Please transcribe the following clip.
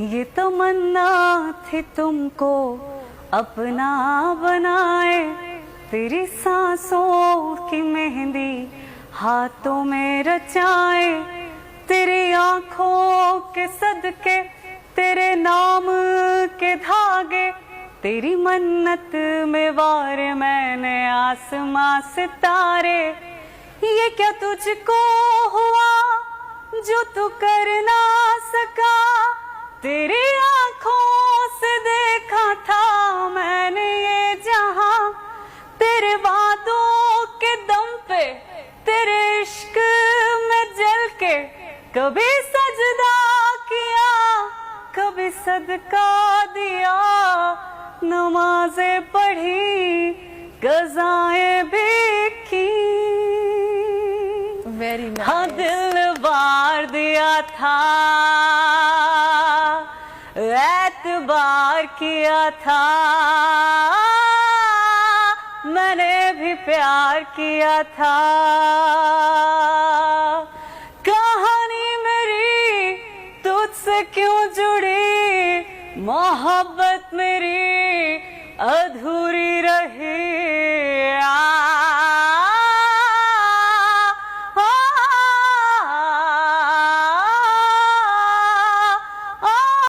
ये तमन्ना थी तुमको अपना बनाए, तेरी सांसों की मेहंदी हाथों में रचाए, तेरी आंखों के सदके तेरे नाम के धागे, तेरी मन्नत में वारे मैंने आसमां सितारे। ये क्या तुझको हुआ जो तू कर ना सका, तेरी आंखों से देखा था मैंने ये जहां, तेरे वादों के दम पे तेरे इश्क में जल के कभी सजदा किया, कभी सदका दिया, नमाजें पढ़ी, क़ज़ाएं भी की। Very nice. हाँ दिल बार दिया था, एतबार किया था, मैंने भी प्यार किया था। कहानी मेरी तुझसे क्यों जुड़ी, मोहब्बत मेरी अधूरी रही।